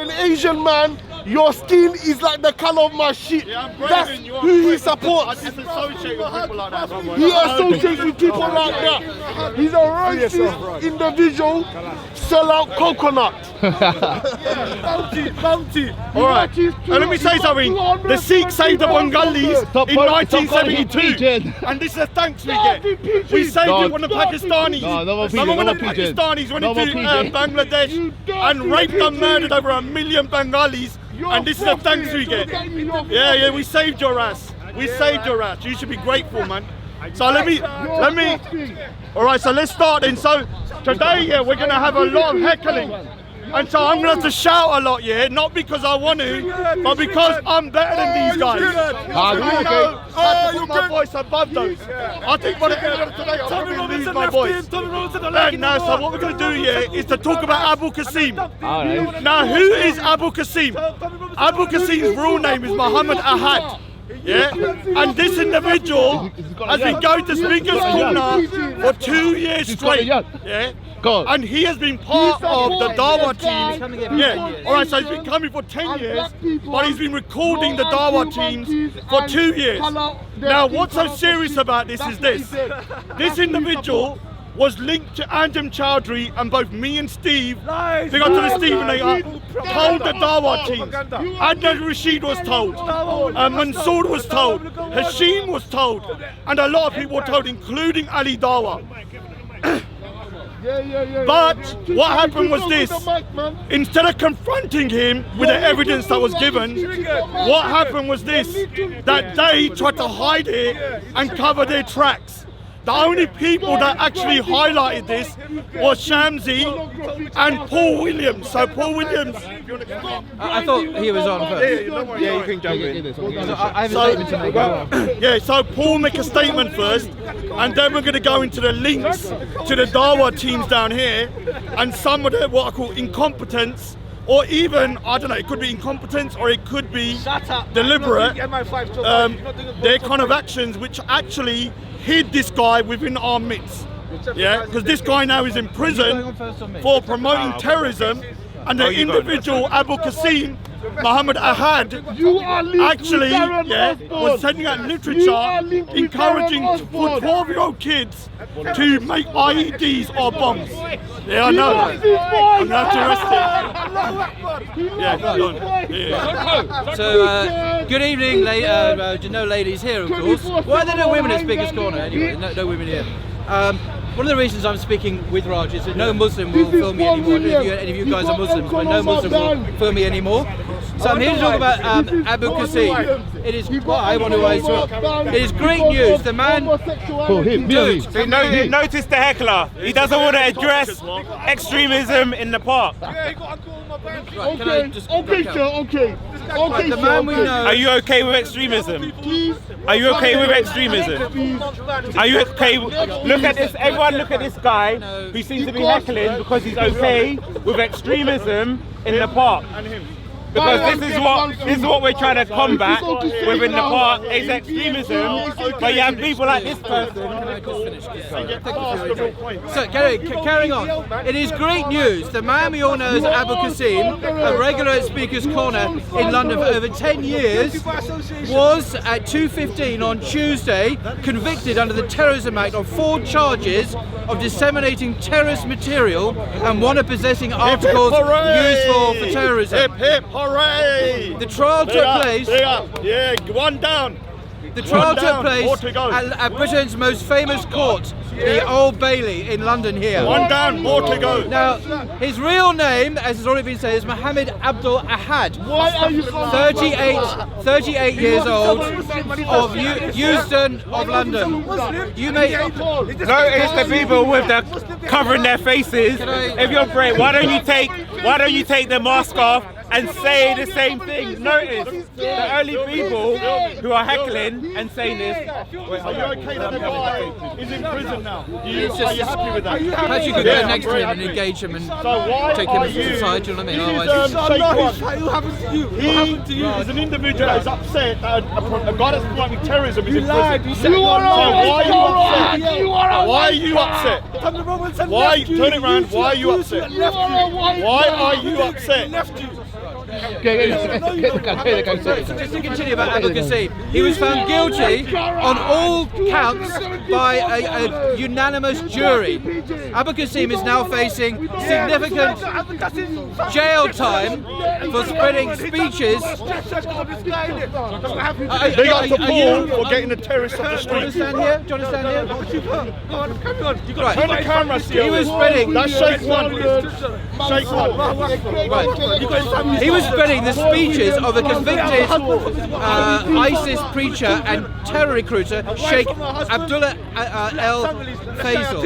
an Asian man, your skin is like the colour of my shit. That's who he supports. I disassociate with people like that. He associates with people like that. He's a racist individual. Sell out coconut. Bounty. All right. Let me say something. The Sikhs saved the Bengalis in 1972, and this is a thanks we get. We saved it when the Pakistanis. Remember when the Pakistanis went into Bangladesh and raped and murdered over 1 million Bengalis, and this is a thanks we get. Yeah, we saved your ass. We saved your ass. You should be grateful, man. So let me. All right, so let's start then. So today, we're gonna have a lot of heckling, and so I'm gonna have to shout a lot, not because I want to, but because I'm better than these guys. I put my voice above those. I think by the end of today, I'll probably lose my voice. Now, so what we're gonna do here is to talk about Abu Qasim. Now, who is Abu Qasim? Abu Qasim's real name is Muhammad Ahad. And this individual has been going to Speaker's Corner for 2 years straight. And he has been part of the Dawa team. Alright, so he's been coming for 10 years, but he's been recording the Dawa teams for 2 years. Now, what's so serious about this is this. This individual was linked to Anjem Chowdhury, and both me and Steve, they got to the Steve and they told the Dawa teams. ADNAN RASHID was told, Mansour was told, Hashim was told, and a lot of people were told, including Ali Dawa. But what happened was this. Instead of confronting him with the evidence that was given, what happened was this, that they tried to hide it and cover their tracks. The only people that actually highlighted this was Shamsi and Paul Williams. So Paul Williams, I thought he was on first. Yeah, you can jump in. I have a statement to make. So Paul make a statement first, and then we're going to go into the links to the Dawa teams down here, and some of the what I call incompetence, or even, I don't know, it could be incompetence or it could be deliberate, their kind of actions which actually hid this guy within our midst. Because this guy now is in prison for promoting terrorism, and the individual Abu Qasim, Muhammad Ahad, actually was sending out literature encouraging for 12-year-old kids to make IEDs or bombs. I know. I'm not arrested. So, good evening, ladies here, of course. Why are there no women at Speaker's Corner anyway? No women here. One of the reasons I'm speaking with Raj is that no Muslim will film me anymore. I don't know if any of you guys are Muslims, but no Muslim will film me anymore. So I'm here to talk about Abu Qasim. It is what I want to raise up. It is great news. The man. Notice the heckler. He doesn't want to address extremism in the park. Okay, sir. The man we know. Are you okay with extremism? Are you okay with extremism? Are you okay? Look at this. Everyone, look at this guy who seems to be heckling because he's okay with extremism in the park. Because this is what we're trying to combat within the park is extremism. But you have people like this person. So carrying on. It is great news. The man we all know as Abu Qasim, a regular at Speaker's Corner in London for over 10 years, was at 2:15 on Tuesday convicted under the Terrorism Act on 4 charges of disseminating terrorist material and one of possessing articles useful for terrorism. Hooray! The trial took place. One down. The trial took place at Britain's most famous court, the Old Bailey in London here. One down, more to go. Now, his real name, as has already been said, is Mohammed Abdul Ahad. Why are you 38 years old, of Euston of London. You may notice the people with the covering their faces. If you're brave, why don't you take the mask off and say the same thing? Notice the only people who are heckling and saying this. Wait, are you okay that the guy is in prison now? Are you happy with that? Perhaps you could go next to him and engage him and take him to the side, do you know what I mean? Who happened to you? He is an individual that is upset that a guy that's promoting terrorism is in prison. Why are you upset? Why? Turn it around. Why are you upset? Why are you upset? Just to continue about Abu Qasim, he was found guilty on all counts by a unanimous jury. Abu Qasim is now facing significant jail time for spreading speeches. They got to Paul for getting the terrorists off the Do you street. understand here? Do you understand here? Right. Turn the camera, Steve. He was spreading. That's Sheikh one. Sheikh one. Right. He was spreading the speeches of a convicted ISIS preacher and terror recruiter, Sheikh Abdullah El Faisal.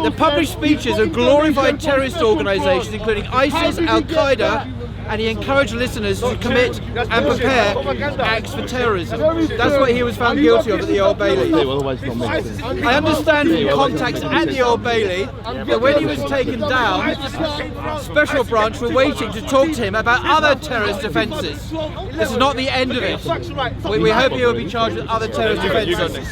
The published speeches of glorified terrorist organisations, including ISIS, Al Qaeda, and he encouraged listeners to commit and prepare acts for terrorism. That's what he was found guilty of at the Old Bailey. I understand from contacts at the Old Bailey that when he was taken down, Special Branch were waiting to talk to him about other terrorist offences. This is not the end of it. We hope he will be charged with other terrorist offences.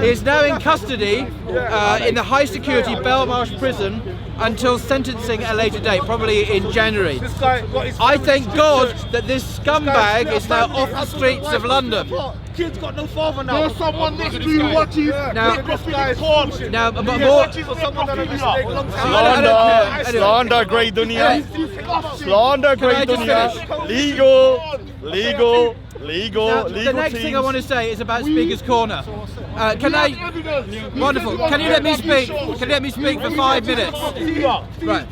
He is now in custody in the high security Belmarsh prison until sentencing at a later date, probably in January. I thank God that this scumbag is now off the streets of London. Kid's got no father now. There's someone next to you watching. Now, but more. Slander, great dunya. Slander, great dunya. Legal The next thing I want to say is about Speaker's Corner. Wonderful. Can you let me speak? Can you let me speak for 5 minutes? Right.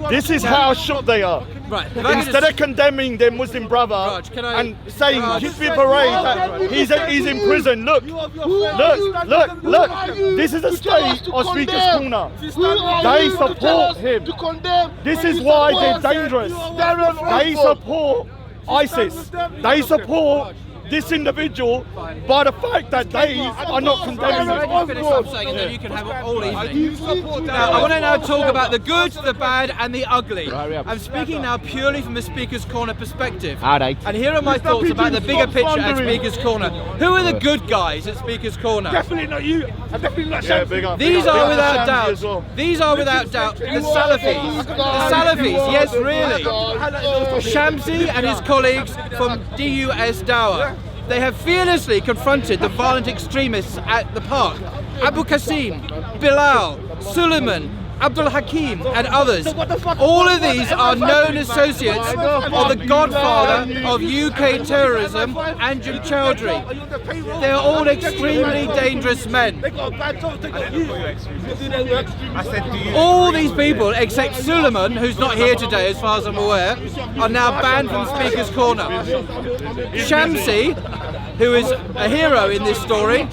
This is how shook they are. Right. Instead of condemning their Muslim brother Raj, and saying Hizbi Parade that he's in prison. Look. This is a state of Speaker's Corner. They support him. This is why they're dangerous. They support ISIS. They support this individual by the fact that they are not condemning Let me finish what I'm saying and then you can have all evening. Now, I want to now talk about the good, the bad and the ugly. I'm speaking now purely from a Speaker's Corner perspective. And here are my thoughts about the bigger picture at Speaker's Corner. Who are the good guys at Speaker's Corner? Definitely not you. And definitely not Shamsi. These are without doubt the Salafis. The Salafis, yes really. Shamsi and his colleagues from DUS Dawah. They have fearlessly confronted the violent extremists at the park. Abu Qasim, Bilal, Suleiman, Abdul Hakim and others. All of these are known associates of the godfather of UK terrorism, Anjem Choudhury. They are all extremely dangerous men. All these people, except Suleiman, who's not here today as far as I'm aware, are now banned from Speaker's Corner. Shamsi, who is a hero in this story,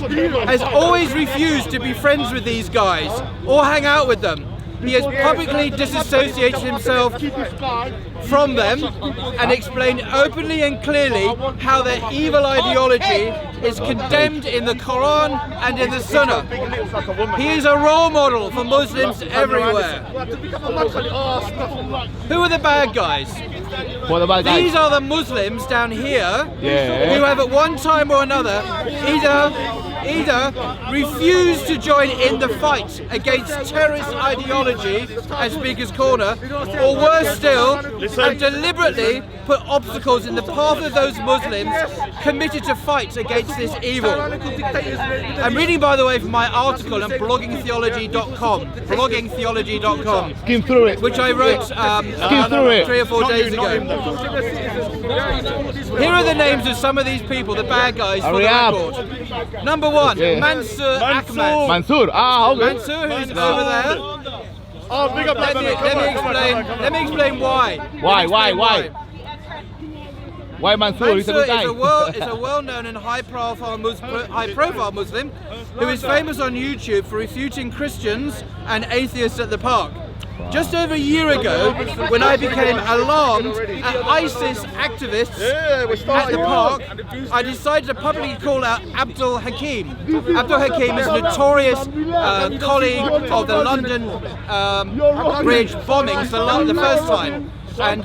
has always refused to be friends with these guys or hang out with them. He has publicly disassociated himself from them and explained openly and clearly how their evil ideology is condemned in the Quran and in the Sunnah. He is a role model for Muslims everywhere. Who are the bad guys? These are the Muslims down here who have at one time or another either refused to join in the fight against terrorist ideology at Speaker's Corner, or worse still, have deliberately put obstacles in the path of those Muslims committed to fight against this evil. I'm reading, by the way, from my article on bloggingtheology.com, Skim through it. which I wrote 3 or 4 days ago. Here are the names of some of these people, the bad guys, for the record. Number 1, Mansur Ahmad. Mansoor. Okay. Mansur, who's over there. Let me explain why. Why Mansoor? He's a good guy. is a well-known and high-profile Muslim who is famous on YouTube for refuting Christians and atheists at the park. Just over a year ago, when I became alarmed at ISIS activists at the park, I decided to publicly call out Abdul Hakim. Abdul Hakim is a notorious colleague of the London Bridge bombings the first time. and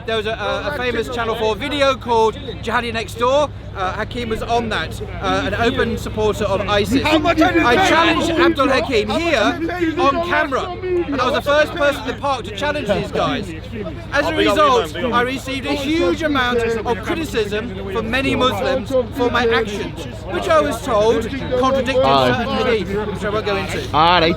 there was a famous Channel 4 video called Jihadi Next Door. Hakim was on that, an open supporter of ISIS. I challenged Abdul Hakim here on camera, and I was the first person in the park to challenge these guys. As a result, I received a huge amount of criticism from many Muslims for my actions, which I was told contradicted certain hadith, which I won't go into. I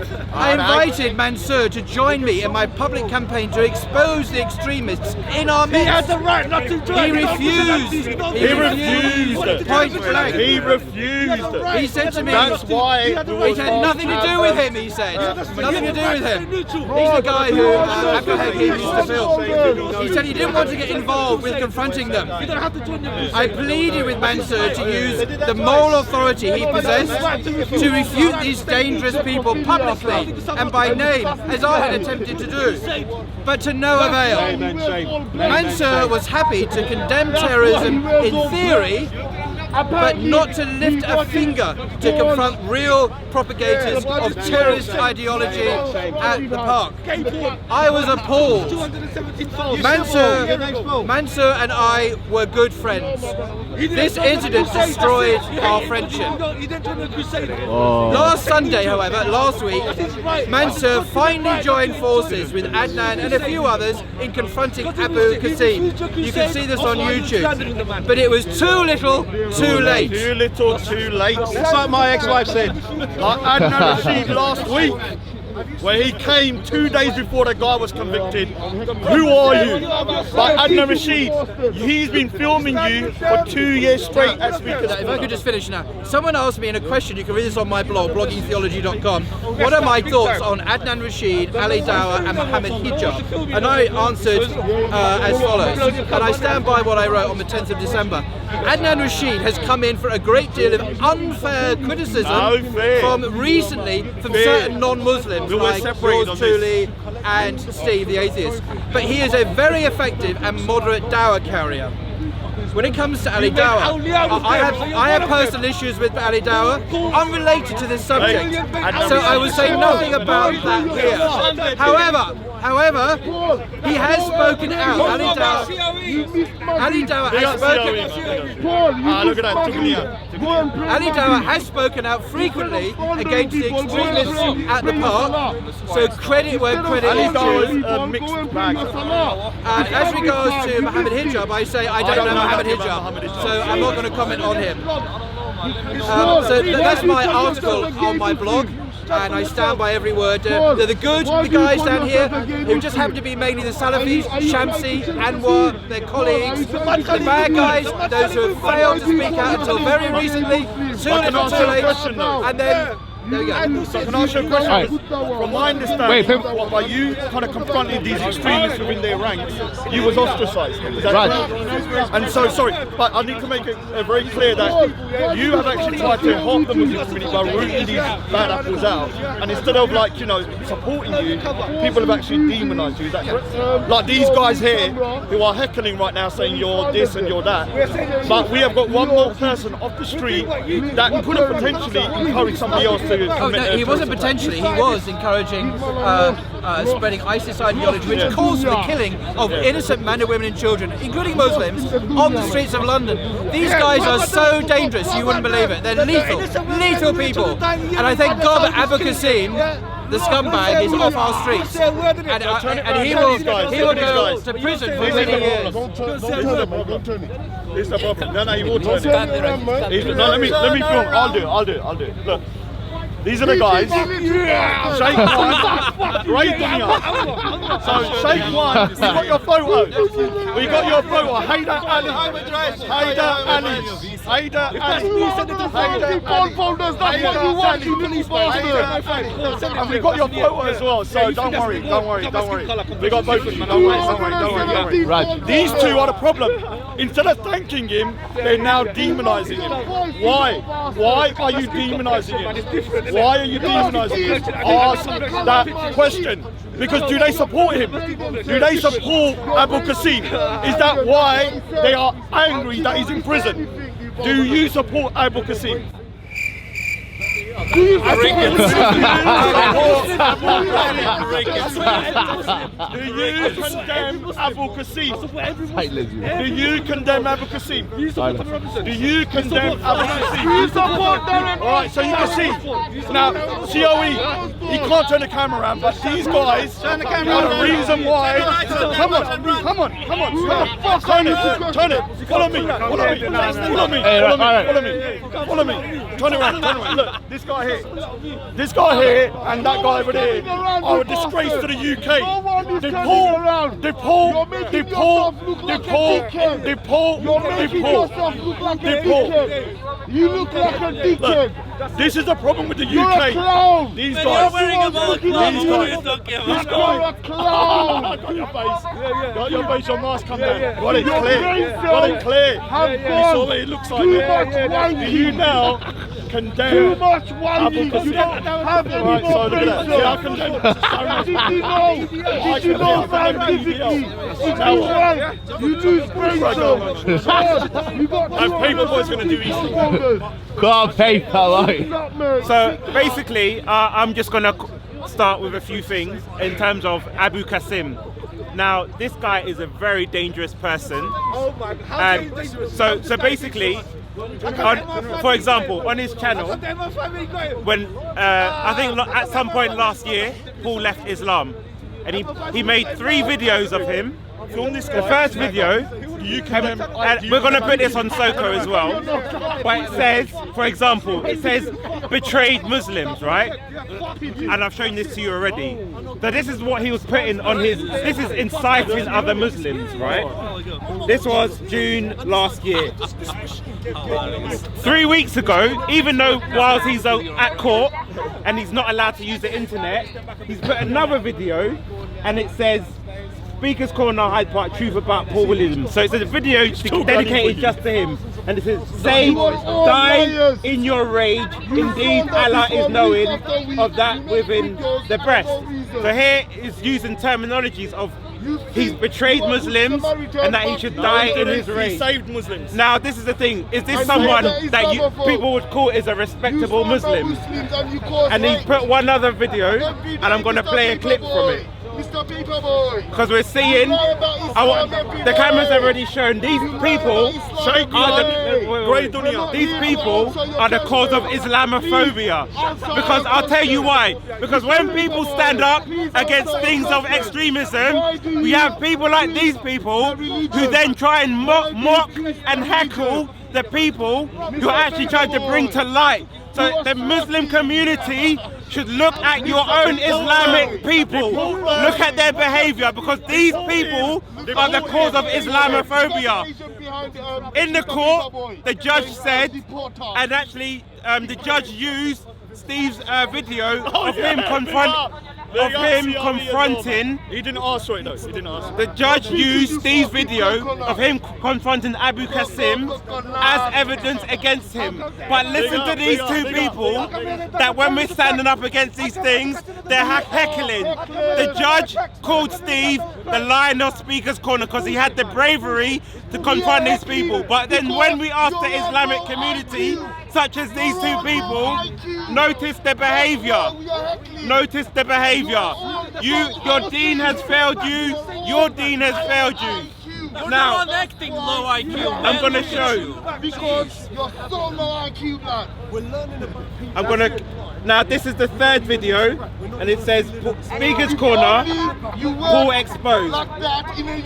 invited Mansour to join me in my public campaign to expose the extremists in our midst. He had the right not to join. He refused. He refused. Point blank. He refused. He said to me, that's why it had nothing to do with him, he said. Nothing to do with him. He's the guy who Abdul Hakim used to film. He said he didn't want to get involved with confronting them. I pleaded with Mansour to use the moral authority he possessed to refute these dangerous people publicly and by name, as I had attempted to do, but to no avail. Mansour was happy to condemn terrorism in theory, but not to lift a finger to confront real propagators of terrorist ideology at the park. I was appalled. Mansour and I were good friends. This incident destroyed our friendship. Last Sunday, however, last week, Mansour finally joined forces with Adnan and a few others in confronting Abu Qasim. You can see this on YouTube. But it was too little, too late. Too little, too late. It's like my ex-wife said. Like Adnan Rashid last week, where he came 2 days before the guy was convicted. Who are you? Like Adnan Rashid, he's been filming you for 2 years straight at Speakers Corner. If I could just finish now. Someone asked me in a question, you can read this on my blog, bloggingtheology.com, what are my thoughts on Adnan Rashid, Ali Dawah and Mohammed Hijab? And I answered as follows, and I stand by what I wrote on the 10th of December. Adnan Rashid has come in for a great deal of unfair criticism from certain non-Muslims like yours truly and Steve the atheist. But he is a very effective and moderate dawah carrier. When it comes to Ali Dawah, I have personal issues with Ali Dawah unrelated to this subject, so I will say nothing about that here. However, he has spoken out. Ali Dawah has spoken out frequently against the extremists at the park. So credit where credit is due. And as regards to Mohammed Hijab, I say I don't know Mohammed Hijab, so I'm not going to comment on him. So that's my article on my blog, and I stand by every word. They're the guys down here who just happen to be mainly the Salafis, Shamsi, Anwar, their colleagues. The bad guys, those who have failed to speak out until very recently, too little too late, and then there we go. So can I ask you a question? From my understanding, by you kind of confronting these extremists within their ranks, you was ostracised. Is that right? And so, sorry, but I need to make it very clear that you have actually tried to help the Muslim community by rooting these bad apples out. And instead of supporting you, people have actually demonised you. Is that correct? Like these guys here who are heckling right now saying you're this and you're that. But we have got one more person off the street that could have potentially encouraged somebody else to. Oh no, he wasn't potentially, he was encouraging spreading ISIS ideology, which calls for the killing of innocent men and women and children, including Muslims, on the streets of London. These guys are so dangerous, you wouldn't believe it. They're lethal people. And I thank God that Abu Qasim, the scumbag, is off our streets. And he will go to prison for many years. It's the problem. No, he will turn it. No, let me film. I'll do it. Look. These are the guys. Shake one. Great dunya. So shake one. We got your photo. Haida Ali. And we got your photo as well. So don't worry. We got both of them. Don't worry. Right. These two are the problem. Instead of thanking him, they're now demonising him. Why? Why are you demonising him? Why are you demonising him? Ask that question. Because do they support him? Do they support Abu Qasim? Is that why they are angry that he's in prison? Do you support Abu Qasim? Do you support Do you condemn Abu Qasim? Do you condemn Abu Qasim? Do you condemn Abu Qasim? You support Darren? Alright, so you can see. Now, COE, he can't turn the camera around, but these guys are the reason why. Come on. Turn it. Follow me. Turn it around. Look, this guy here and that guy over there are a disgrace to the UK. Deport. You look like a dickhead. This is the problem with the You're UK. a clown. These You're guys. wearing a mask. You're a clown. Got your face. Got your face. Your mask come down. Got it You're clear. racist. Got it clear. Have You fun. saw what it looks like. Too there. much Do whining. you now condemn? Too much whining. Abu You Qasim? don't have any Right, so more look at that. See, I brains. condemn it. Did you know scientifically? If you want, you lose brain cells. You got And Paperboy's going to do easy. Go on, Paperboy. So basically, I'm just gonna start with a few things in terms of Abu Qasim. Now, this guy is a very dangerous person. And so basically, for example, on his channel, when I think at some point last year, Paul left Islam, and he made 3 videos of him. The first video, and we're going to put this on SOCO as well, but it says, for example, it says betrayed Muslims, right? And I've shown this to you already. So this is what he was putting on his, this is inciting other Muslims, right? This was June last year. 3 weeks ago, even though whilst he's at court and he's not allowed to use the internet, he's put another video and it says, Speaker's Corner Hyde Park, truth about Paul Williams. So it's a video dedicated just to him. And it says, say, die in your rage. Indeed, Allah is knowing of that within the breast. So here is using terminologies of he's betrayed Muslims and that he should die in his rage. He saved Muslims. Now, this is the thing. Is this someone that people would call is a respectable Muslim? And he put one other video, and I'm going to play a clip from it. Because we're seeing, the camera's already shown, these people are the cause of Islamophobia. Because I'll tell you why. Because when people stand up against things of extremism, we have people like these people who then try and mock and heckle the people who are actually trying to bring to light. So the Muslim community should look at your own Islamic people. Look at their behavior, because these people are the cause of Islamophobia. In the court, the judge said, and actually the judge used Steve's video of him confronting. He didn't ask for it though. He didn't ask. The judge used Steve's video of him confronting Abu Qasim as evidence against him. But listen to these 2 people that when we're standing up against these things, they're heckling. The judge called Steve the lion of Speaker's Corner because he had the bravery to confront these people. But then when we asked the Islamic community, such as these 2 people, notice the behavior. Notice the behavior. Your dean has failed you. Your dean has failed you. Now, acting low IQ. I'm going to show. Because you're so low IQ, man. I'm going to. Now, this is the 3rd video, and it says Speaker's Corner, Paul exposed.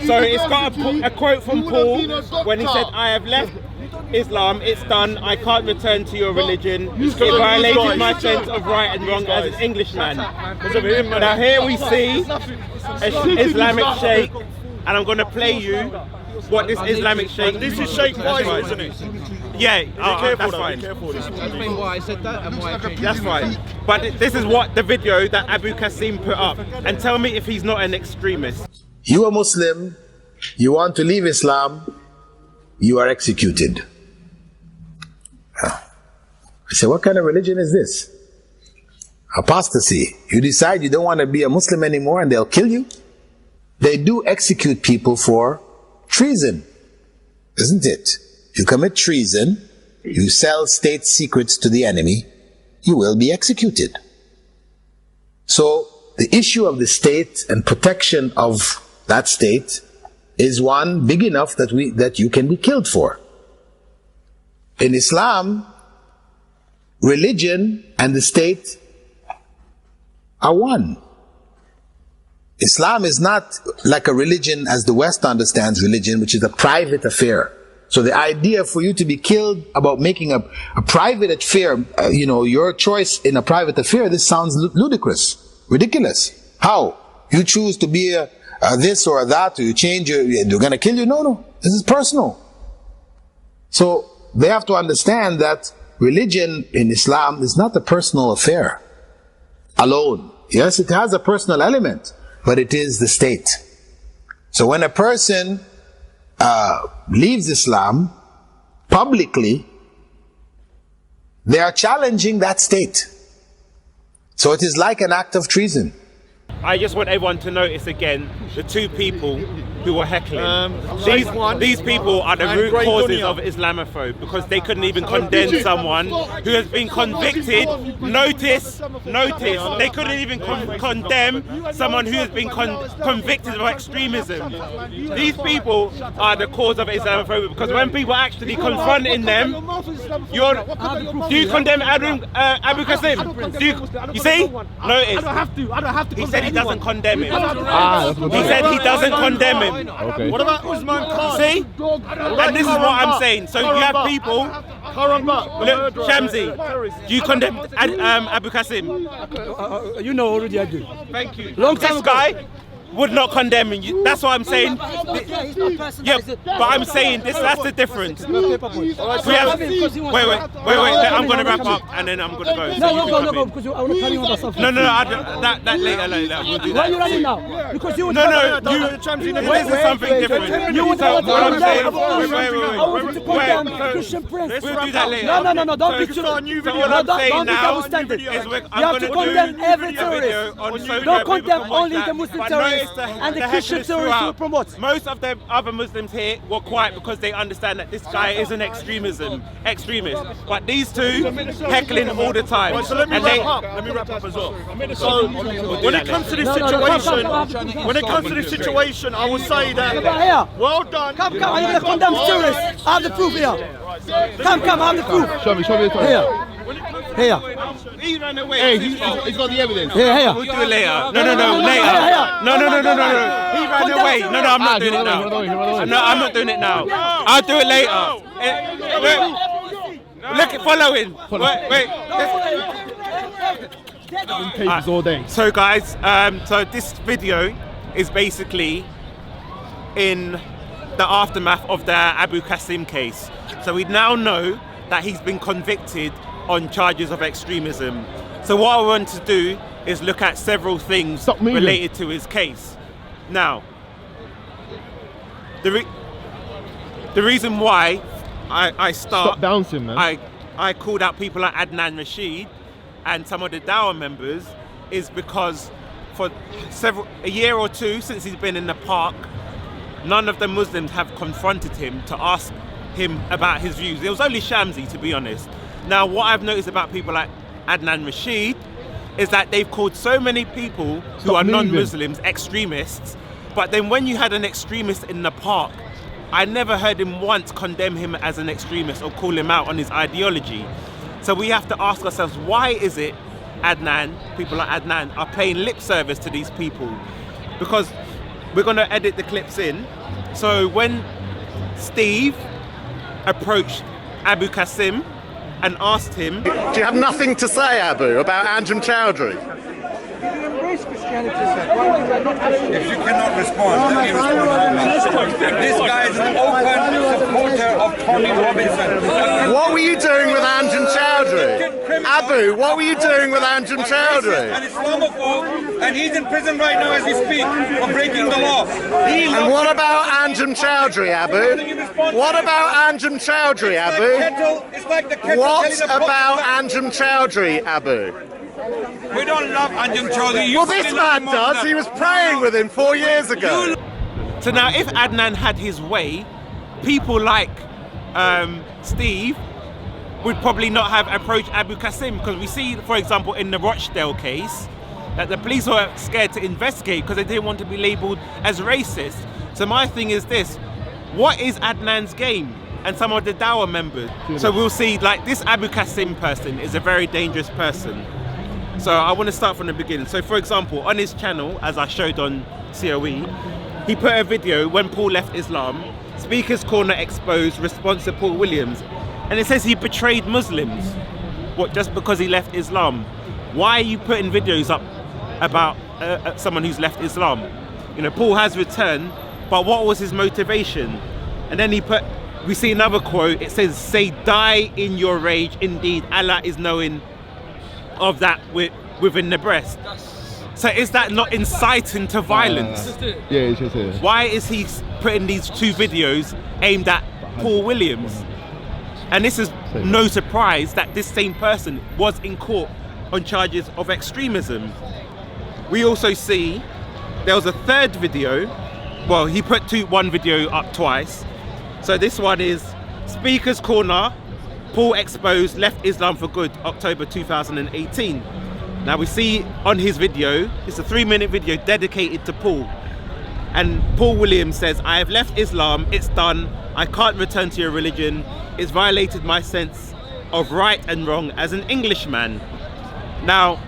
So it's got a quote from Paul when he said, I have left Islam, it's done, I can't return to your religion. It violated my sense of right and wrong as an Englishman. Now here we see an Islamic sheikh, and I'm going to play you what this Islamic sheikh... This is Sheikh Faisal, isn't it? Yeah, that's Be fine. careful. Explain why I said that and why I changed it. That's fine. But this is what the video that Abu Qasim put up. And tell me if he's not an extremist. You are Muslim, you want to leave Islam, you are executed. I said, what kind of religion is this? Apostasy. You decide you don't want to be a Muslim anymore and they'll kill you? They do execute people for treason, isn't it? You commit treason, you sell state secrets to the enemy, you will be executed. So the issue of the state and protection of that state is one big enough that you can be killed for. In Islam, religion and the state are one. Islam is not like a religion as the West understands religion, which is a private affair. So the idea for you to be killed about making a private affair, your choice in a private affair, this sounds ludicrous, ridiculous. How? You choose to be this or that, or you change, they're going to kill you? No. This is personal. So they have to understand that religion in Islam is not a personal affair alone. Yes, it has a personal element, but it is the state. So when a person leaves Islam publicly, they are challenging that state. So it is like an act of treason. I just want everyone to notice again the two people who were heckling. These people are the root causes of Islamophobia, because they couldn't even condemn someone who has been convicted. Notice, they couldn't even condemn someone who has been convicted of extremism. These people are the cause of Islamophobia, because when people are actually confronting them, do you condemn Abu Qasim? You see? Notice. I don't have to. He said he doesn't condemn him. He said he doesn't condemn him. Okay. What about Usman Khan? See? And this is what I'm saying. So you have people. Look, Shamsi, do you condemn Abu Qasim? You know already I do. Thank you. Long time this guy would not condemn you. That's what I'm saying. Yeah, but I'm saying that's the difference. We have, wait. I'm going to wrap up and then I'm going to go. No, because I want to carry on with something. No. That later. We'll do that. Why are you running now? Because you. No. This is something different. You want to Wait. Christian Prince. We'll do that later. No. Don't be too. What I'm saying now is You have to condemn every terrorist. Don't condemn only the Muslim terrorists and the Christian terrorists who promote. Most of the other Muslims here were quiet because they understand that this guy is an extremist. But these two heckling all the time. Right, so let me wrap up as well. So when it comes to this situation, I would say that well done. Come, I'm going to condemn terrorists. I have the proof here. Come, I have the proof. Show me the time. Here. He ran away. Hey, he's got the evidence. Here. We'll do it later. No, later. No. He ran away. No, I'm not doing it now. No, I'm not doing it now. I'll do it later. Look, following. Wait. All day. So guys, so this video is basically in the aftermath of the Abu Qasim case. So we now know that he's been convicted on charges of extremism. So what I want to do is look at several things related to his case. Now, the reason why I start, stop bouncing, man. I called out people like ADNAN, RASHID and some of the Dawah members is because for a year or two since he's been in the park, none of the Muslims have confronted him to ask him about his views. It was only Shamsi, to be honest. Now, what I've noticed about people like ADNAN RASHID is that they've called so many people who are non-Muslims extremists, but then when you had an extremist in the park, I never heard him once condemn him as an extremist or call him out on his ideology. So we have to ask ourselves, why is it people like ADNAN are paying lip service to these people? Because we're going to edit the clips in. So when Steve approached Abu Qasim and asked him, Do you have nothing to say, Abu, about Anjem Chowdhury? If you cannot respond, let me respond. This guy is an open supporter of Tony Robinson. What were you doing with Anjem Chowdhury? Abu, what were you doing with Anjem Chowdhury? An Islamophobe, and he's in prison right now as we speak for breaking the law. And what about Anjem Chowdhury, Abu? What about Anjem Chowdhury, Abu? What about Anjem Chowdhury, Abu? We don't love Anjem Chowdhury. Well, this man does. He was praying with him 4 years ago. So now if ADNAN had his way, people like Steve would probably not have approached Abu Qasim, because we see, for example, in the Rochdale case, that the police were scared to investigate because they didn't want to be labelled as racist. So my thing is this: what is Adnan's game and some of the Dawa members? So we'll see, like, this Abu Qasim person is a very dangerous person. So I want to start from the beginning. So for example, on his channel, as I showed on COE, he put a video when Paul left Islam, Speaker's Corner exposed response to Paul Williams. And it says he betrayed Muslims. What, just because he left Islam? Why are you putting videos up about someone who's left Islam? You know, Paul has returned, but what was his motivation? And then we see another quote, it says, "Say, die in your rage, indeed Allah is knowing of that within the breast." So is that not inciting to violence? Yeah, it's just it. Why is he putting these two videos aimed at Paul Williams? And this is no surprise that this same person was in court on charges of extremism. We also see there was a third video. Well, he put one video up twice. So this one is Speaker's Corner, Paul exposed, left Islam for good, October 2018. Now we see on his video, it's a 3-minute video dedicated to Paul. And Paul Williams says, "I have left Islam, it's done, I can't return to your religion, it's violated my sense of right and wrong as an Englishman." Now,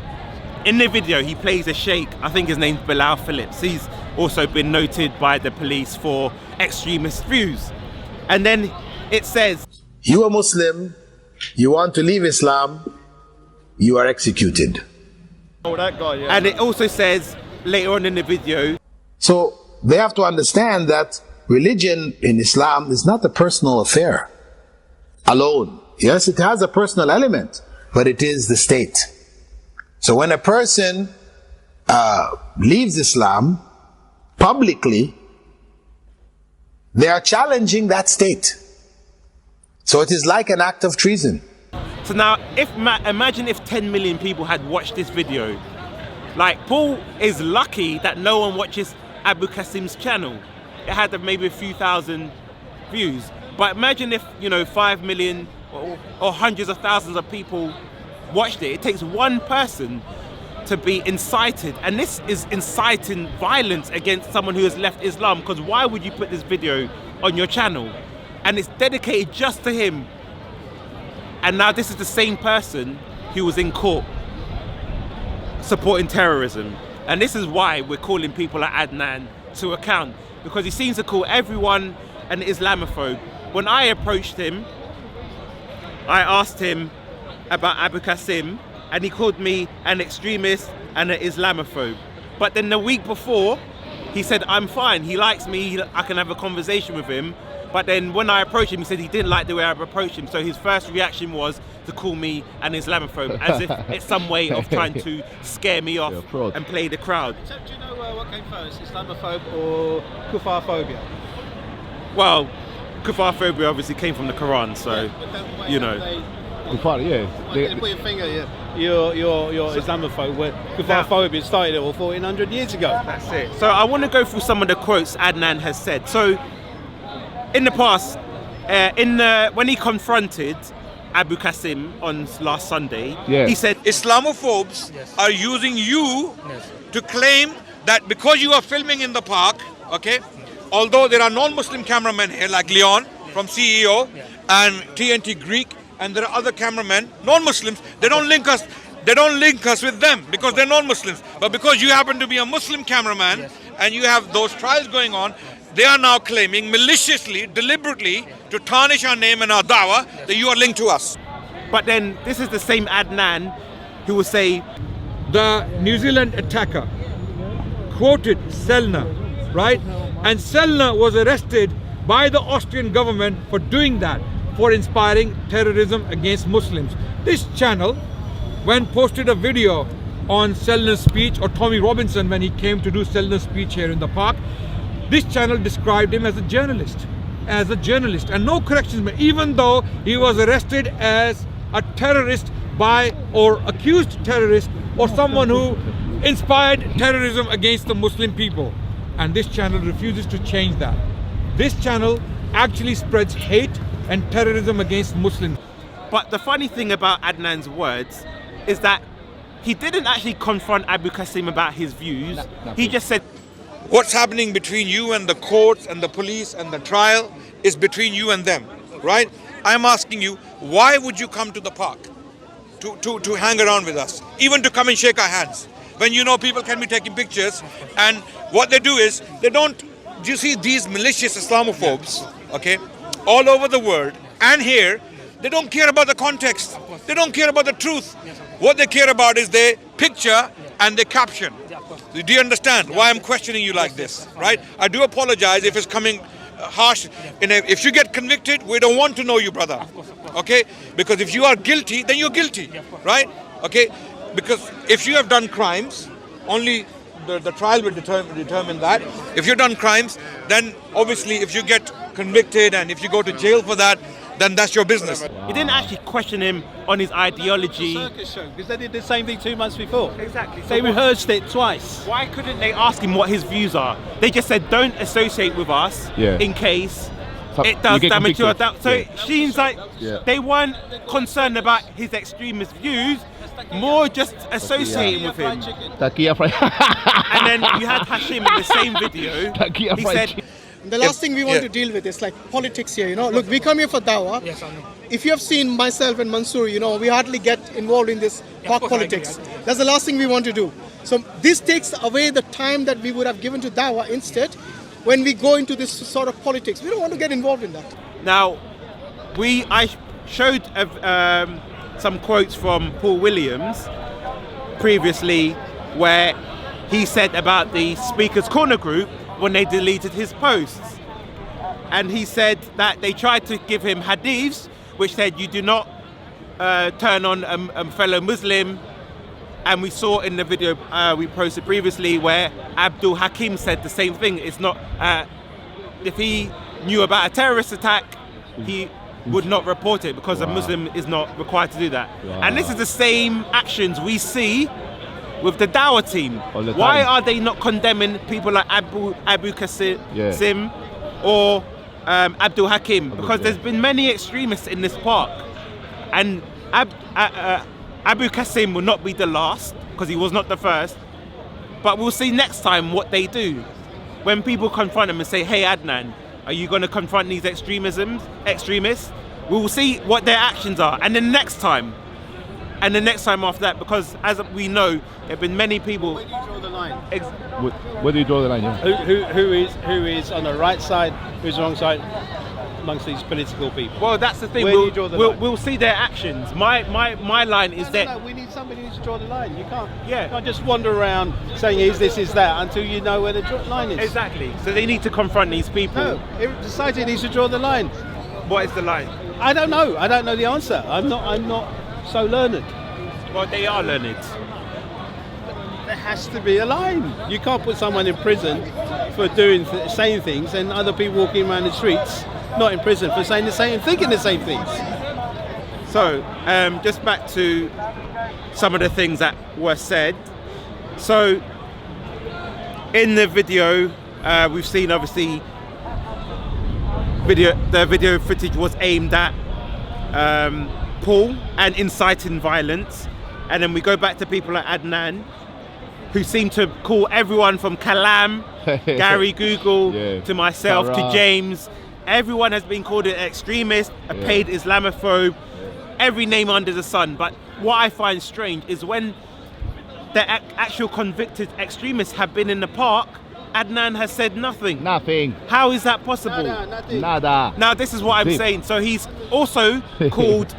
in the video he plays a sheikh, I think his name's Bilal Phillips. He's also been noted by the police for extremist views. And then it says, "You are Muslim, you want to leave Islam, you are executed." Oh, that guy, yeah. And it also says later on in the video, So they have to understand that religion in Islam is not a personal affair alone. Yes, it has a personal element, but it is the state. So when a person leaves Islam publicly, they are challenging that state. So it is like an act of treason. so now imagine if 10 million people had watched this video. Like, Paul is lucky that no one watches Abu Qasim's channel. It had maybe a few thousand views. But imagine if, you know, 5 million or hundreds of thousands of people watched it. It takes one person to be incited, and this is inciting violence against someone who has left Islam, because why would you put this video on your channel? And it's dedicated just to him. And now this is the same person who was in court supporting terrorism. And this is why we're calling people like Adnan to account, because he seems to call everyone an Islamophobe. When I approached him, I asked him about Abu Qasim, and he called me an extremist and an Islamophobe. But then the week before, he said, "I'm fine, he likes me, I can have a conversation with him." But then when I approached him, he said he didn't like the way I approached him. So his first reaction was to call me an Islamophobe, as if it's some way of trying to scare me off and play the crowd. So do you know what came first, Islamophobe or Kufarphobia? Well, Kufarphobia obviously came from the Quran, so, you know. Yeah. They put your finger, you're Islamophobe, where Kufarphobia started all 1400 years ago. That's it. So I want to go through some of the quotes Adnan has said. So in the past, when he confronted Abu Qasim on last Sunday, he said, Islamophobes are using you to claim that because you are filming in the park, okay, although there are non-Muslim cameramen here like Leon from CEO and TNT Greek, and there are other cameramen, non-Muslims, they don't link us with them because they're non-Muslims. But because you happen to be a Muslim cameraman and you have those trials going on, they are now claiming maliciously, deliberately, to tarnish our name and our da'wah, that you are linked to us. But then this is the same Adnan who will say, the New Zealand attacker quoted Selna, right? And Selna was arrested by the Austrian government for doing that, for inspiring terrorism against Muslims. This channel, when posted a video on Selna's speech, or Tommy Robinson when he came to do Selna's speech here in the park, this channel described him as a journalist, and no corrections made, even though he was arrested as a terrorist or accused terrorist, or someone who inspired terrorism against the Muslim people. And this channel refuses to change that. This channel actually spreads hate and terrorism against Muslims. But the funny thing about Adnan's words is that he didn't actually confront Abu Qasim about his views. He just said, what's happening between you and the courts and the police and the trial is between you and them, right? I'm asking you, why would you come to the park to hang around with us, even to come and shake our hands, when you know people can be taking pictures? And what they do is, they don't, do you see these malicious Islamophobes, okay, all over the world and here, they don't care about the context. They don't care about the truth. What they care about is their picture and their caption. Do you understand why I'm questioning you like this, right? I do apologize if it's coming harsh. If you get convicted, we don't want to know you, brother. Okay? Because if you are guilty, then you're guilty, right? Okay? Because if you have done crimes, only the trial will determine that. If you've done crimes, then obviously if you get convicted and if you go to jail for that, then that's your business. He didn't actually question him on his ideology. Circus show, because they did the same thing 2 months before. Exactly. They rehearsed it twice. Why couldn't they ask him what his views are? They just said, don't associate with us in case it does damage your doubt. So it seems like they weren't concerned about his extremist views, more just associating with him. Takia fried. And then you had Hashim in the same video. Takia He fried. said, the last thing we want to deal with is like politics here, you know. Look, we come here for dawah. Yes, I know. If you have seen myself and Mansoor, you know, we hardly get involved in this park politics. That's the last thing we want to do. So this takes away the time that we would have given to dawah. Instead, when we go into this sort of politics, we don't want to get involved in that. now, I showed some quotes from Paul Williams previously where he said about the Speaker's Corner group when they deleted his posts. And he said that they tried to give him hadiths which said you do not turn on a fellow Muslim. And we saw in the video we posted previously where Abdul Hakim said the same thing. It's not, if he knew about a terrorist attack, he would not report it because a Muslim is not required to do that. And this is the same actions we see with the Dawah team. Why are they not condemning people like Abu Qasim or Abdul Hakim? Because there's been many extremists in this park, and Abu Qasim will not be the last because he was not the first. But we'll see next time what they do when people confront him and say, "Hey Adnan, are you going to confront these extremists?" We will see what their actions are, and then next time. And the next time after that, because as we know, there have been many people. Where do you draw the line? Where do you draw the line? Who is on the right side, who's the wrong side amongst these political people? Well, that's the thing. Where do you draw the line? We'll see their actions. My line is that we need somebody who's draw the line. You can't. Yeah. You can't just wander around saying is this, is that until you know where the line is. Exactly. So they need to confront these people. No, society needs to draw the line. What is the line? I don't know. I don't know the answer. I'm not so learned. Well, they are learned. There has to be a line. You can't put someone in prison for saying things, and other people walking around the streets not in prison for saying the same, thinking the same things. So, just back to some of the things that were said. So, in the video, we've seen obviously the video footage was aimed at Paul and inciting violence. And then we go back to people like Adnan, who seem to call everyone from Kalam, Gary Google, to myself, to James. Everyone has been called an extremist, a paid Islamophobe, every name under the sun. But what I find strange is when the actual convicted extremists have been in the park, Adnan has said nothing. Nothing. How is that possible? Nada. Now this is what I'm saying. So he's also called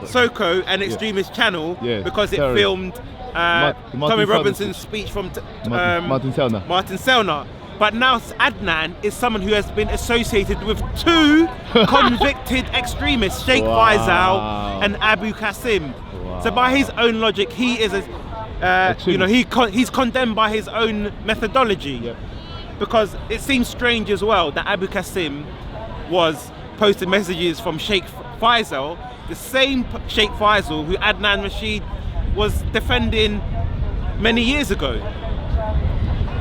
SOCO an extremist channel because it filmed Tommy Robinson's speech from Martin Selner. But now Adnan is someone who has been associated with two convicted extremists, Sheikh Faisal and Abu Qasim. So by his own logic, he is he's condemned by his own methodology. Because it seems strange as well that Abu Qasim was posting messages from Sheikh Faisal, the same Sheikh Faisal who Adnan Rashid was defending many years ago.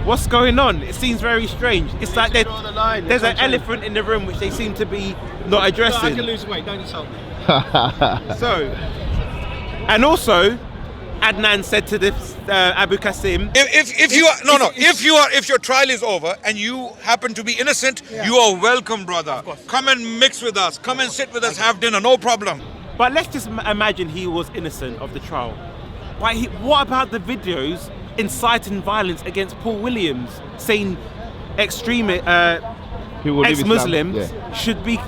what's going on? It seems very strange. It's like there's an elephant in the room which they seem to be not addressing. I can lose weight, don't insult me. So, and also, Adnan said to this Abu Qasim, if your trial is over and you happen to be innocent, you are welcome, brother. Come and mix with us. Come and sit with us, have dinner, no problem. but let's just imagine he was innocent of the trial. What about the videos inciting violence against Paul Williams, saying ex-Muslims should be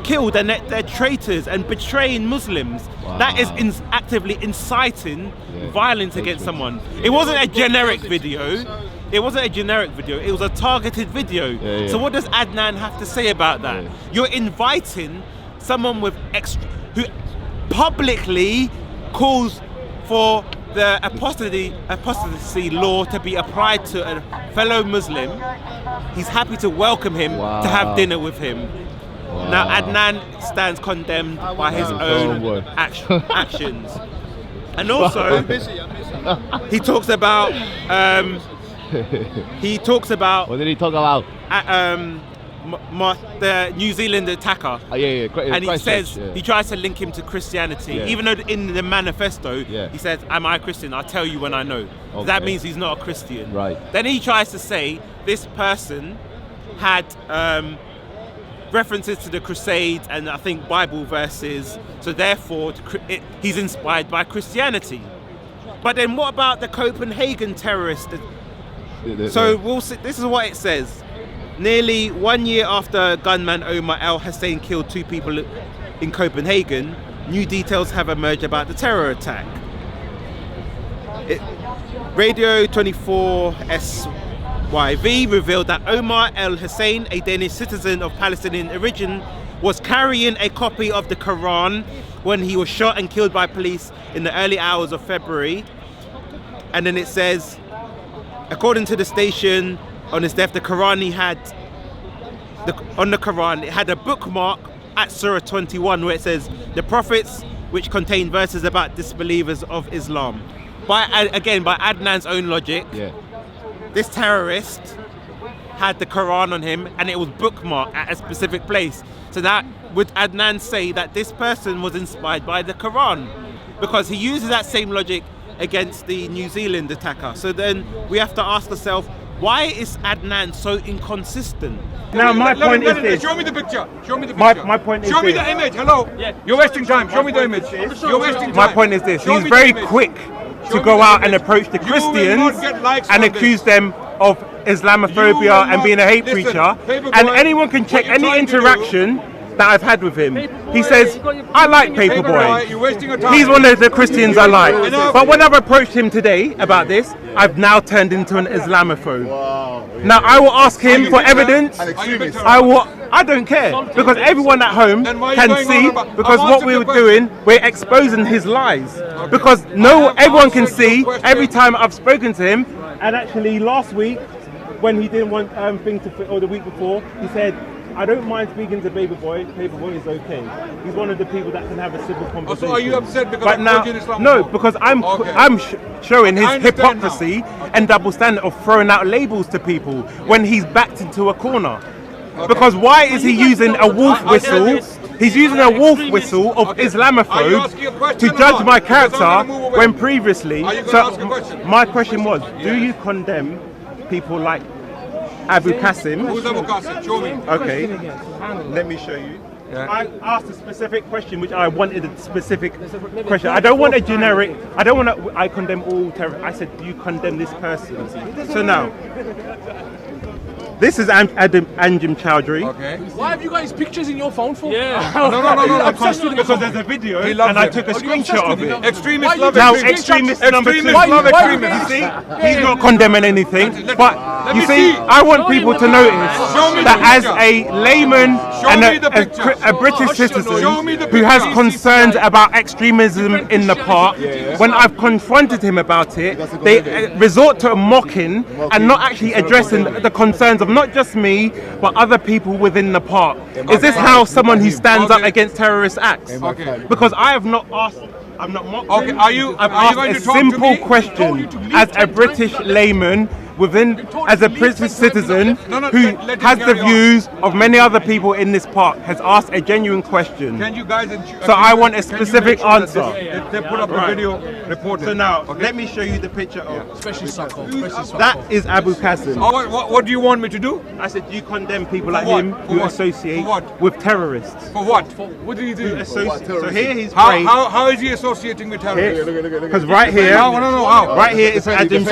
killed and they're traitors and betraying Muslims? Wow. That is actively inciting violence against someone. It wasn't a generic video. It wasn't a generic video. It was a targeted video. So what does Adnan have to say about that? You're inviting someone with who publicly calls for the apostasy law to be applied to a fellow Muslim. He's happy to welcome him to have dinner with him. Now Adnan stands condemned by his own actions. And also, he talks about what did he talk about? The New Zealand attacker. And he says he tries to link him to Christianity, even though in the manifesto he says, "Am I Christian? I'll tell you when I know." That means he's not a Christian. Then he tries to say this person had references to the Crusades and I think Bible verses, so therefore he's inspired by Christianity. But then what about the Copenhagen terrorists? So we'll see, this is what it says. Nearly 1 year after gunman Omar al-Hussein killed 2 people in Copenhagen, new details have emerged about the terror attack. Radio 24 SYV revealed that Omar al-Hussein, a Danish citizen of Palestinian origin, was carrying a copy of the Quran when he was shot and killed by police in the early hours of February. And then it says, according to the station, on his death, the Quran on the Quran, it had a bookmark at Surah 21 where it says, the prophets, which contain verses about disbelievers of Islam. By Adnan's own logic, this terrorist had the Quran on him and it was bookmarked at a specific place. So that would Adnan say that this person was inspired by the Quran? Because he uses that same logic against the New Zealand attacker. So then we have to ask ourselves, why is Adnan so inconsistent? Now my point is this. Show me the picture. Show me the picture. My point is Show me this. the image. Hello. You're wasting time. Show me the image. You're wasting time. My point is this. He's very quick to go out and approach the Christians and accuse them of Islamophobia and being a hate preacher. And anyone can check any interaction that I've had with him. He says, I like Paperboy. He's one of the Christians I like. But when I've approached him today about this, I've now turned into an Islamophobe. Now I will ask him for evidence. I don't care, because everyone at home can see, because what we were doing, we're exposing his lies. Because everyone can see every time I've spoken to him. And actually last week, when he didn't want thing to fit, or the week before, he said, I don't mind speaking to Paperboy. Paperboy is okay. He's one of the people that can have a civil conversation. So are you upset because I'm now, Islam? No, because I'm showing his hypocrisy and double standard of throwing out labels to people when he's backed into a corner. Because why is he using a wolf whistle? He's using a wolf whistle of Islamophobes to judge my character when previously. So my question was, do you condemn people like Abu Qasim? Who's Abu Qasim? Show me. Okay, let me show you. I asked a specific question, which I wanted a specific question. I don't want a generic. I don't want to. I condemn all terrorists. I said, do you condemn this person? So now, this is Anjem Chowdhury. Okay. Why have you got his pictures in your phone for? Yeah. No. Because there's a video and I took a screenshot of it. Extremists love Now, extremists. extremist number 2. Love extremists. You see, he's not condemning anything. But you see, I want people to notice that as a layman and a British citizen who has concerns about extremism in the park, when I've confronted him about it, they resort to mocking and not actually addressing the concerns of not just me, but other people within the park. Is this how someone who stands up against terrorist acts? Because I have not asked, I'm not mocked. Okay, I've asked a simple question as a British layman as a British citizen who has the views of many other people in this park, has asked a genuine question. Can you guys So I want a specific answer. They put up a video reporting. So now, let me show you the picture of. Especially SOCO. That is Abu Qasim. What do you want me to do? I said you condemn people like what? him For who what? associate For what? with terrorists. For what? What did he do? So here he's praying. How is he associating with terrorists? Because right here, how? right here is Adam.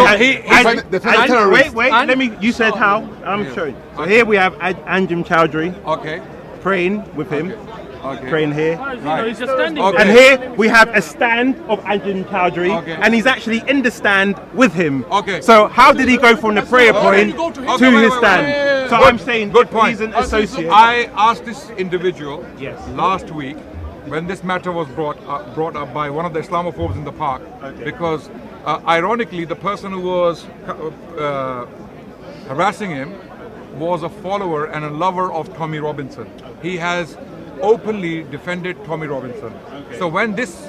Wait, And? let me. You said how? I'm showing. So here we have Anjem Chowdhury. Okay. Praying with him. Okay. Praying here. Right. He's just standing Okay. And here we have a stand of Anjem Chowdhury, Okay. and he's actually in the stand with him. Okay. So how did he go from the prayer point you go to to him? his stand? So Good- I'm saying good point. he's an associate. I asked this individual Yes. last week when this matter was brought up by one of the Islamophobes in the park, because ironically the person who was harassing him was a follower and a lover of Tommy Robinson. He has openly defended Tommy Robinson. So when this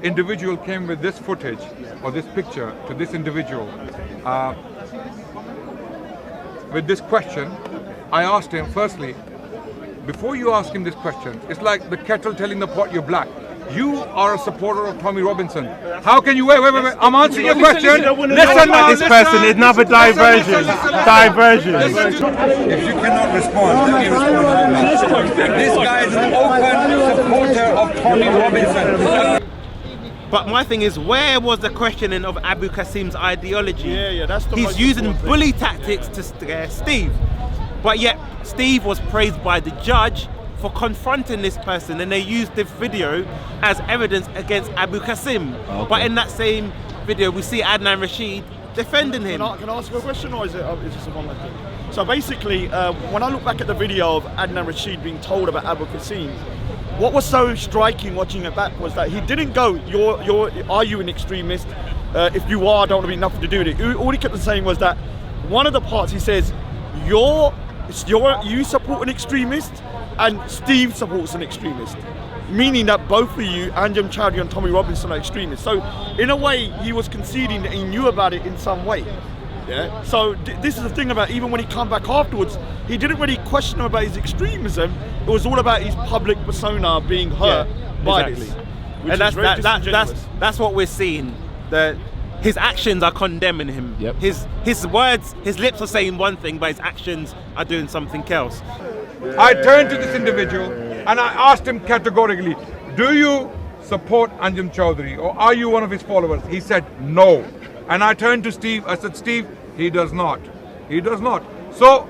individual came with this footage or this picture to this individual with this question, I asked him firstly, before you ask him this question, it's like the kettle telling the pot you're black. You are a supporter of Tommy Robinson. How can you wait? I'm answering your question. Listen now. This person is another diversion. Diversion. If you cannot respond, let me respond. This guy is an open supporter of Tommy Robinson. But my thing is, where was the questioning of Abu Qasim's ideology? Yeah, that's the He's most using important bully tactics to scare Steve. But yet, Steve was praised by the judge for confronting this person, and they used this video as evidence against Abu Qasim. Okay. But in that same video, we see Adnan Rashid defending him. Can I ask you a question, or is this a one thing? So basically, when I look back at the video of Adnan Rashid being told about Abu Qasim, what was so striking watching it back was that he didn't go, are you an extremist? If you are, I don't want to be nothing to do with it. All he kept on saying was that one of the parts he says, you support an extremist and Steve supports an extremist. Meaning that both of you, Anjem Chowdhury and Tommy Robinson, are extremists. So in a way, he was conceding that he knew about it in some way. Yeah. So this is the thing about, even when he come back afterwards, he didn't really question him about his extremism. It was all about his public persona being hurt by this. And that's what we're seeing. His actions are condemning him. Yep. His words, his lips are saying one thing, but his actions are doing something else. I turned to this individual and I asked him categorically, do you support Anjem Chowdhury or are you one of his followers? He said no. And I turned to Steve, I said, Steve, he does not. He does not. So,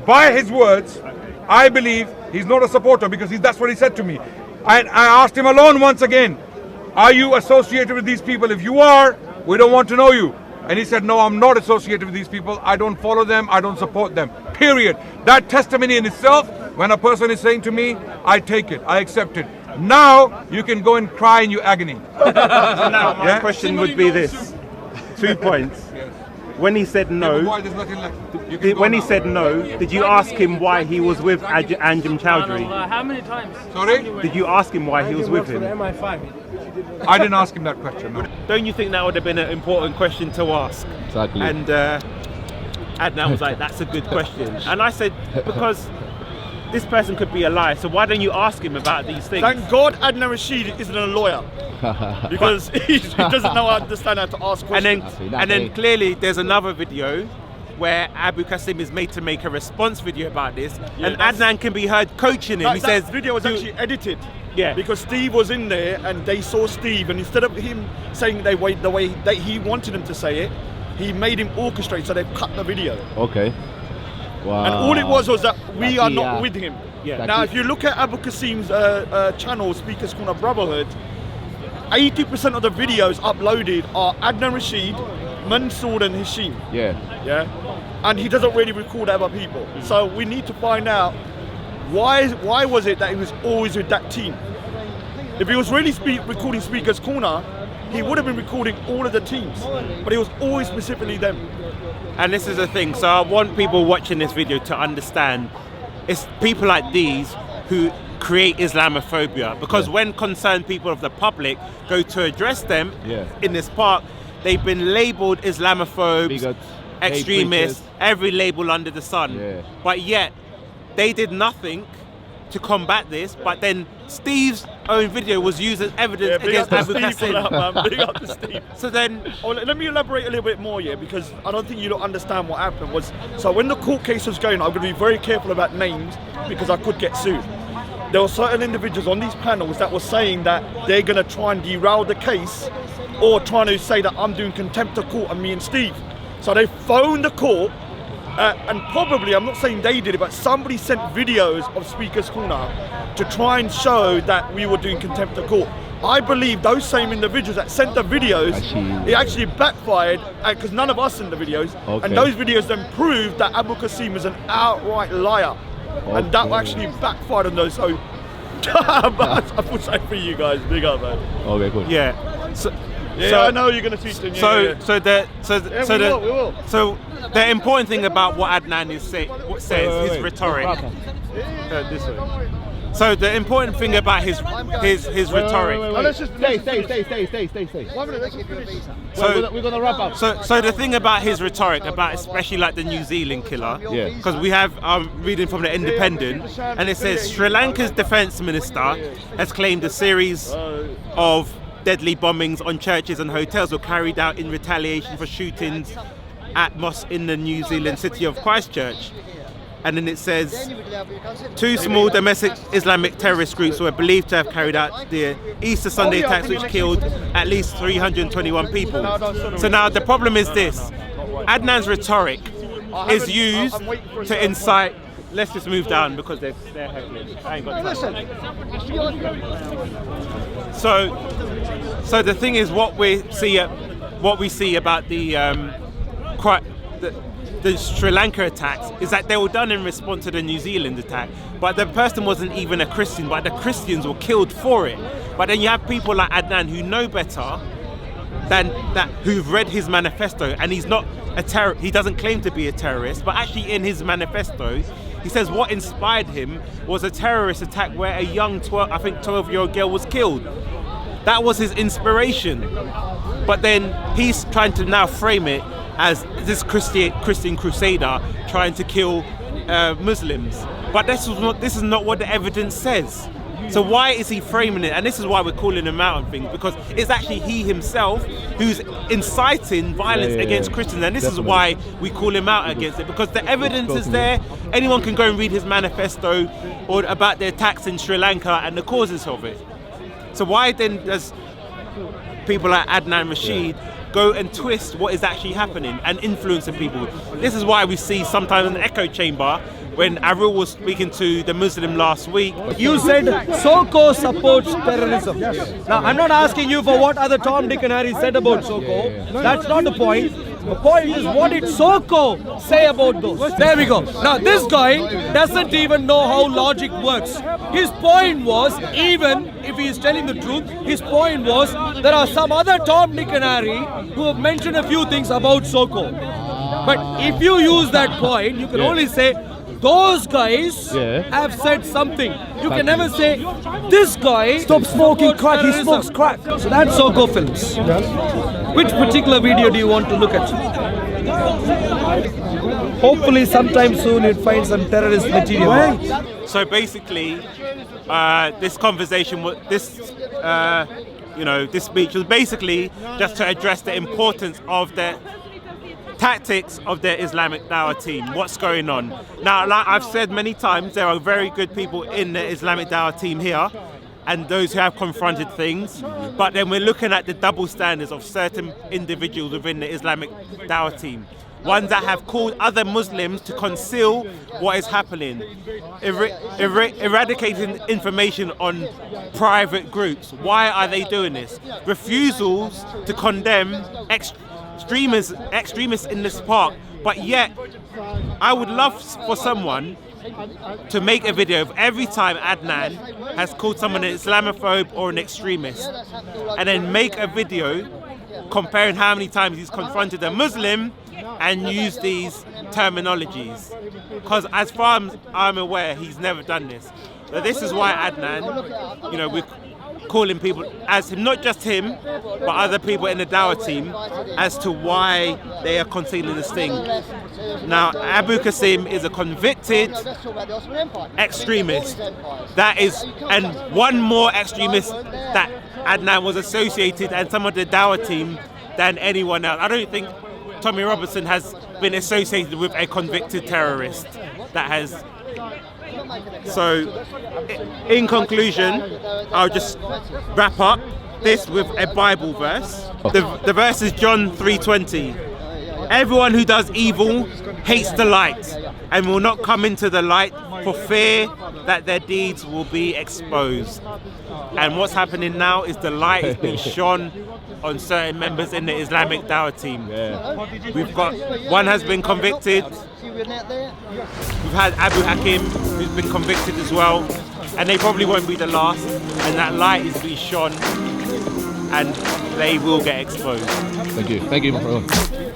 by his words, I believe he's not a supporter because that's what he said to me. I asked him alone once again, are you associated with these people? If you are, we don't want to know you. And he said, no, I'm not associated with these people. I don't follow them. I don't support them. Period. That testimony in itself, when a person is saying to me, I take it, I accept it. Now, you can go and cry in your agony. So now, my question would be this. 2 points. When he said no, said no, did you ask him why he was with Anjem Chowdhury? How many times? Sorry? Did you ask him why he was with him? I didn't ask him that question. No. Don't you think that would have been an important question to ask? Exactly. And Adnan was like, that's a good question. And I said, because this person could be a liar, so why don't you ask him about these things? Thank God Adnan Rashid isn't a lawyer. Because he doesn't understand how to ask questions. And then clearly there's another video where Abu Qasim is made to make a response video about this, and Adnan can be heard coaching him. He says that video was actually edited. Yeah. Because Steve was in there and they saw Steve, and instead of him saying the way that he wanted him to say it, he made him orchestrate, so they've cut the video. Okay. Wow. And all it was that we are not with him. Yeah. Now, if you look at Abu Qasim's channel, Speakers Corner Brotherhood, 80% of the videos uploaded are Adnan Rashid, Mansour and Hashim. Yeah. Yeah. And he doesn't really record other people. So we need to find out why was it that he was always with that team? If he was really recording Speakers Corner, he would have been recording all of the teams, but it was always specifically them. And this is the thing, so I want people watching this video to understand it's people like these who create Islamophobia, because when concerned people of the public go to address them in this park, they've been labelled Islamophobes, extremist, every label under the sun. Yeah. But yet, they did nothing to combat this, but then Steve's own video was used as evidence against Abu Qasim. Big up to Steve. So then, let me elaborate a little bit more, because I don't think you don't understand what happened. So when the court case was going, I'm going to be very careful about names because I could get sued. There were certain individuals on these panels that were saying that they're going to try and derail the case or trying to say that I'm doing contempt of court on me and Steve. So they phoned the court and probably, I'm not saying they did it, but somebody sent videos of Speaker's Corner to try and show that we were doing contempt of court. I believe those same individuals that sent the videos, it actually backfired because none of us sent the videos. Okay. And those videos then proved that Abu Qasim is an outright liar. And that actually backfired on those. So I would say for you guys, big up, man. Okay, cool. yeah. So I know you're going to teach them. So the important thing about what Adnan says, his rhetoric. This way. So the important thing about his rhetoric. Let's just stay. 1 minute, let's just finish. So we're gonna wrap up. So the thing about his rhetoric, about especially like the New Zealand killer, because we have reading from the Independent, and it says Sri Lanka's defence minister has claimed a series of deadly bombings on churches and hotels were carried out in retaliation for shootings at mosques in the New Zealand city of Christchurch. And then it says 2 small domestic Islamic terrorist groups were believed to have carried out the Easter Sunday attacks which killed at least 321 people. So now the problem is this: Adnan's rhetoric is used to incite. Let's just move down because they're heckling. I ain't got time. So the thing is, what we see about the Sri Lanka attacks is that they were done in response to the New Zealand attack, but the person wasn't even a Christian, but the Christians were killed for it. But then you have people like Adnan who know better than that, who've read his manifesto, and he's not a terrorist. He doesn't claim to be a terrorist, but actually in his manifesto he says what inspired him was a terrorist attack where a young 12-year-old girl was killed. That was his inspiration. But then he's trying to now frame it as this Christian crusader trying to kill Muslims. But this is not what the evidence says. So why is he framing it? And this is why we're calling him out on things, because it's actually he himself who's inciting violence against Christians. And this is why we call him out against it, because the evidence is there. Anyone can go and read his manifesto or about the attacks in Sri Lanka and the causes of it. So why then does people like Adnan Rashid go and twist what is actually happening and influencing people? This is why we see sometimes an echo chamber. When Arul was speaking to the Muslim last week, you said SOCO supports terrorism. Now, I'm not asking you for what other Tom, Dick and Harry said about SOCO. That's not the point. The point is, what did SOCO say about those? There we go. Now, this guy doesn't even know how logic works. His point was, even if he is telling the truth, his point was, there are some other Tom, Dick and Harry who have mentioned a few things about SOCO. But if you use that point, you can only say, those guys have said something. You can never say, this guy stop smoking crack, he smokes crack. So that's SOCO films. Which particular video do you want to look at? Hopefully sometime soon you'll find some terrorist material. So basically, this conversation, this speech was basically just to address the importance of the tactics of the Islamic Dawah team, what's going on. Now, like I've said many times, there are very good people in the Islamic Dawah team here, and those who have confronted things, but then we're looking at the double standards of certain individuals within the Islamic Dawah team. Ones that have called other Muslims to conceal what is happening, eradicating information on private groups. Why are they doing this? Refusals to condemn extremists in this park, but yet I would love for someone to make a video of every time Adnan has called someone an Islamophobe or an extremist, and then make a video comparing how many times he's confronted a Muslim and used these terminologies, because as far as I'm aware, he's never done this. So this is why Adnan, calling people, as not just him, but other people in the Dawah team, as to why they are concealing this thing. Now, Abu Qasim is a convicted extremist. That is, and one more extremist that Adnan was associated, and some of the Dawah team, than anyone else. I don't think Tommy Robinson has been associated with a convicted terrorist that has. So, in conclusion, I'll just wrap up this with a Bible verse. The verse is John 3:20. Everyone who does evil hates the light and will not come into the light for fear that their deeds will be exposed. And what's happening now is the light is being shone on certain members in the Islamic Dawah team. We've got, one has been convicted. We've had Abu Hakim, who's been convicted as well, and they probably won't be the last. And that light is being shone, and they will get exposed. Thank you, my brother.